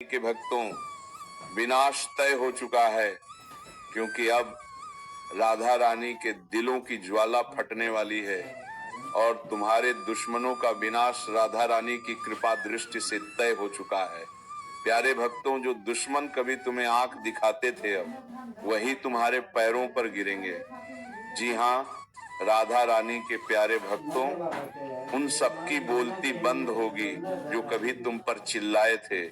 के भक्तों, विनाश तय हो चुका है, क्योंकि अब राधा रानी के दिलों की ज्वाला फटने वाली है और तुम्हारे दुश्मनों का विनाश राधा रानी की कृपा दृष्टि से तय हो चुका है। प्यारे भक्तों, जो दुश्मन कभी तुम्हें आंख दिखाते थे, अब वही तुम्हारे पैरों पर गिरेंगे। जी हाँ, राधा रानी के प्यारे भक्तों, उन सबकी बोलती बंद होगी जो कभी तुम पर चिल्लाए थे,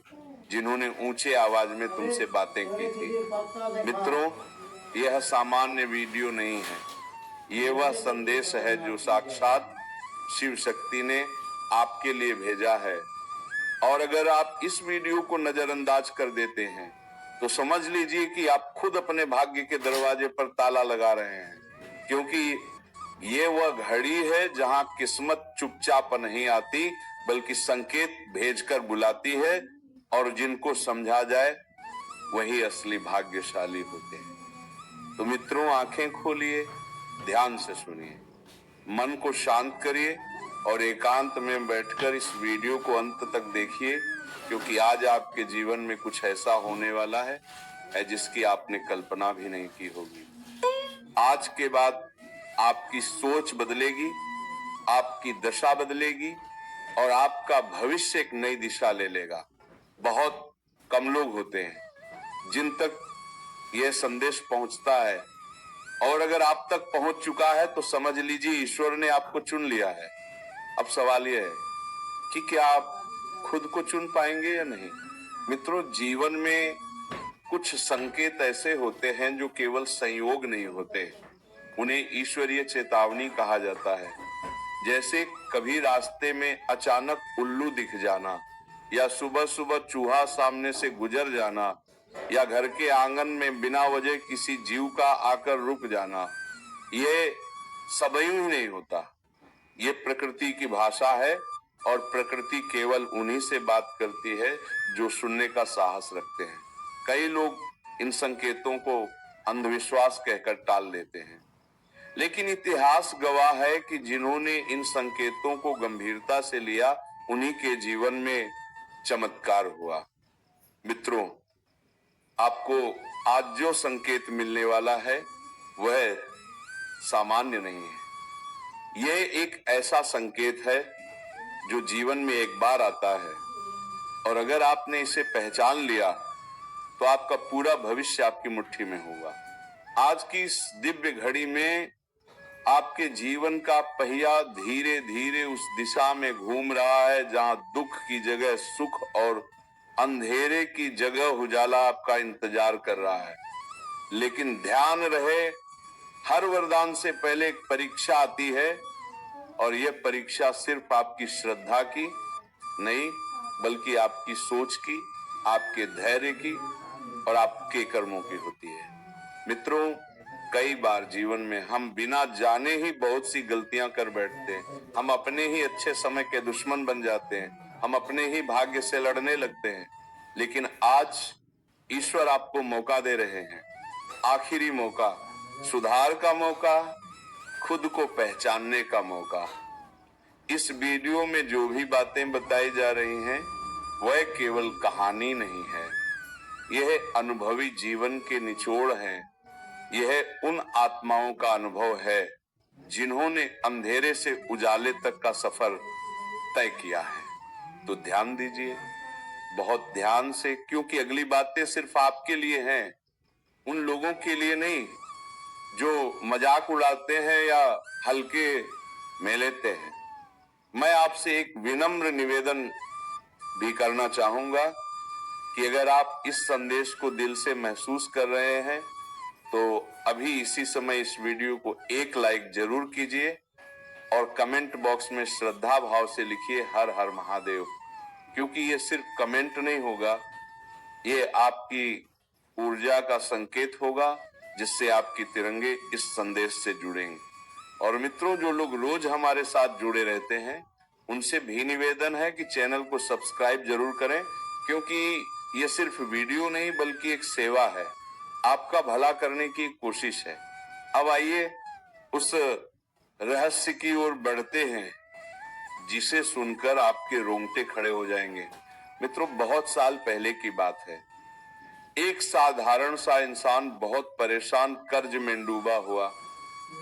जिन्होंने ऊंचे आवाज में तुमसे बातें की थी। मित्रों, यह सामान्य वीडियो नहीं है, ये वह संदेश है जो साक्षात शिव शक्ति ने आपके लिए भेजा है। और अगर आप इस वीडियो को नजरअंदाज कर देते हैं तो समझ लीजिए कि आप खुद अपने भाग्य के दरवाजे पर ताला लगा रहे हैं, क्योंकि ये वह घड़ी है जहां किस्मत चुपचाप नहीं आती, बल्कि संकेत भेजकर बुलाती है, और जिनको समझा जाए वही असली भाग्यशाली होते हैं। तो मित्रों, आंखें खोलिए, ध्यान से सुनिए, मन को शांत करिए और एकांत में बैठकर इस वीडियो को अंत तक देखिए, क्योंकि आज आपके जीवन में कुछ ऐसा होने वाला है जिसकी आपने कल्पना भी नहीं की होगी। आज के बाद आपकी सोच बदलेगी, आपकी दशा बदलेगी और आपका भविष्य एक नई दिशा ले लेगा। बहुत कम लोग होते हैं जिन तक यह संदेश पहुंचता है, और अगर आप तक पहुंच चुका है तो समझ लीजिए ईश्वर ने आपको चुन लिया है। अब सवाल यह है कि क्या आप खुद को चुन पाएंगे या नहीं। मित्रों, जीवन में कुछ संकेत ऐसे होते हैं जो केवल संयोग नहीं होते, उन्हें ईश्वरीय चेतावनी कहा जाता है। जैसे कभी रास्ते में अचानक उल्लू दिख जाना, या सुबह सुबह चूहा सामने से गुजर जाना, या घर के आंगन में बिना वजह किसी जीव का आकर रुक जाना। ये सब यूं ही नहीं होता, ये प्रकृति की भाषा है, और प्रकृति केवल उन्हीं से बात करती है जो सुनने का साहस रखते हैं। कई लोग इन संकेतों को अंधविश्वास कहकर टाल देते हैं, लेकिन इतिहास गवाह है कि जिन्होंने इन संकेतों को गंभीरता से लिया, उन्हीं के जीवन में चमत्कार हुआ। मित्रों, आपको आज जो संकेत मिलने वाला है वह सामान्य नहीं है। यह एक ऐसा संकेत है जो जीवन में एक बार आता है, और अगर आपने इसे पहचान लिया तो आपका पूरा भविष्य आपकी मुट्ठी में होगा। आज की इस दिव्य घड़ी में आपके जीवन का पहिया धीरे धीरे उस दिशा में घूम रहा है जहां दुख की जगह सुख और अंधेरे की जगह उजाला आपका इंतजार कर रहा है। लेकिन ध्यान रहे, हर वरदान से पहले एक परीक्षा आती है, और यह परीक्षा सिर्फ आपकी श्रद्धा की नहीं, बल्कि आपकी सोच की, आपके धैर्य की और आपके कर्मों की होती है। मित्रों, कई बार जीवन में हम बिना जाने ही बहुत सी गलतियां कर बैठते हैं। हम अपने ही अच्छे समय के दुश्मन बन जाते हैं, हम अपने ही भाग्य से लड़ने लगते हैं। लेकिन आज ईश्वर आपको मौका दे रहे हैं, आखिरी मौका, सुधार का मौका, खुद को पहचानने का मौका। इस वीडियो में जो भी बातें बताई जा रही हैं वह केवल कहानी नहीं है, यह अनुभवी जीवन के निचोड़ हैं। यह उन आत्माओं का अनुभव है जिन्होंने अंधेरे से उजाले तक का सफर तय किया है। तो ध्यान दीजिए, बहुत ध्यान से, क्योंकि अगली बातें सिर्फ आपके लिए हैं, उन लोगों के लिए नहीं जो मजाक उड़ाते हैं या हल्के में लेते हैं। मैं आपसे एक विनम्र निवेदन भी करना चाहूंगा कि अगर आप इस संदेश को दिल से महसूस कर रहे हैं तो अभी इसी समय इस वीडियो को एक लाइक जरूर कीजिए, और कमेंट बॉक्स में श्रद्धा भाव से लिखिए हर हर महादेव, क्योंकि ये सिर्फ कमेंट नहीं होगा, ये आपकी ऊर्जा का संकेत होगा जिससे आपकी तिरंगे इस संदेश से जुड़ेंगे। और मित्रों, जो लोग रोज हमारे साथ जुड़े रहते हैं उनसे भी निवेदन है कि चैनल को सब्सक्राइब जरूर करें, क्योंकि ये सिर्फ वीडियो नहीं बल्कि एक सेवा है, आपका भला करने की कोशिश है। अब आइए उस रहस्य की ओर बढ़ते हैं जिसे सुनकर आपके रोंगटे खड़े हो जाएंगे। मित्रों, बहुत साल पहले की बात है। एक साधारण सा इंसान बहुत परेशान, कर्ज में डूबा हुआ,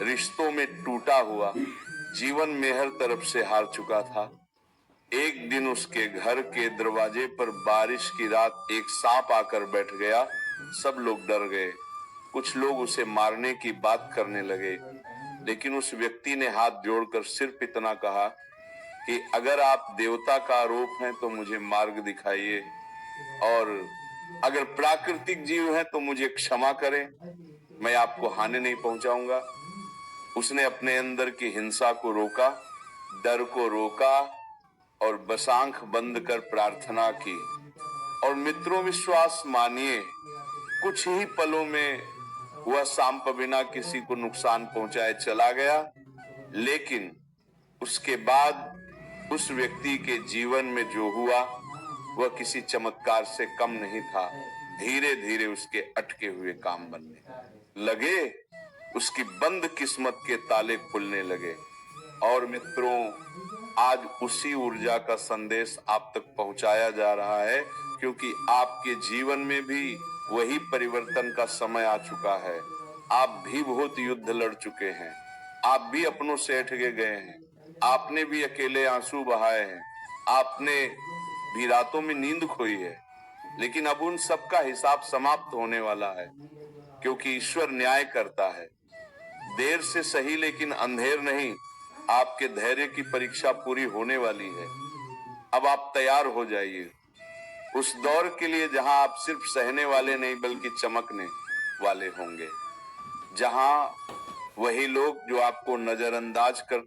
रिश्तों में टूटा हुआ, जीवन में हर तरफ से हार चुका था। एक दिन उसके घर के दरवाजे पर बारिश की रात एक सांप आकर बैठ गया। सब लोग डर गए। कुछ लोग उसे मारने की बात करने लगे, लेकिन उस व्यक्ति ने हाथ जोड़कर सिर्फ इतना कहा कि अगर आप देवता का रूप हैं तो मुझे मार्ग दिखाइए, और अगर प्राकृतिक जीव हैं तो मुझे क्षमा करें, मैं आपको हानि नहीं पहुंचाऊंगा। उसने अपने अंदर की हिंसा को रोका, डर को रोका और बस आंख बंद कर प्रार्थना की। और मित्रों, विश्वास मानिए, कुछ ही पलों में वह सांप बिना किसी को नुकसान पहुंचाए चला गया। लेकिन उसके बाद उस व्यक्ति के जीवन में जो हुआ वह किसी चमत्कार से कम नहीं था। धीरे धीरे उसके अटके हुए काम बनने लगे, उसकी बंद किस्मत के ताले खुलने लगे। और मित्रों, आज उसी ऊर्जा का संदेश आप तक पहुंचाया जा रहा है, क्योंकि आपके जीवन में भी वही परिवर्तन का समय आ चुका है। आप भी बहुत युद्ध लड़ चुके हैं, आप भी अपनों से हट के गए हैं, आपने भी अकेले आंसू बहाए हैं, आपने भी रातों में नींद खोई है। लेकिन अब उन सबका हिसाब समाप्त होने वाला है, क्योंकि ईश्वर न्याय करता है। देर से सही, लेकिन अंधेर नहीं। आपके धैर्य की परीक्षा पूरी होने वाली है। अब आप तैयार हो जाइए उस दौर के लिए जहां आप सिर्फ सहने वाले नहीं बल्कि चमकने वाले होंगे, जहां वही लोग जो आपको नजरअंदाज कर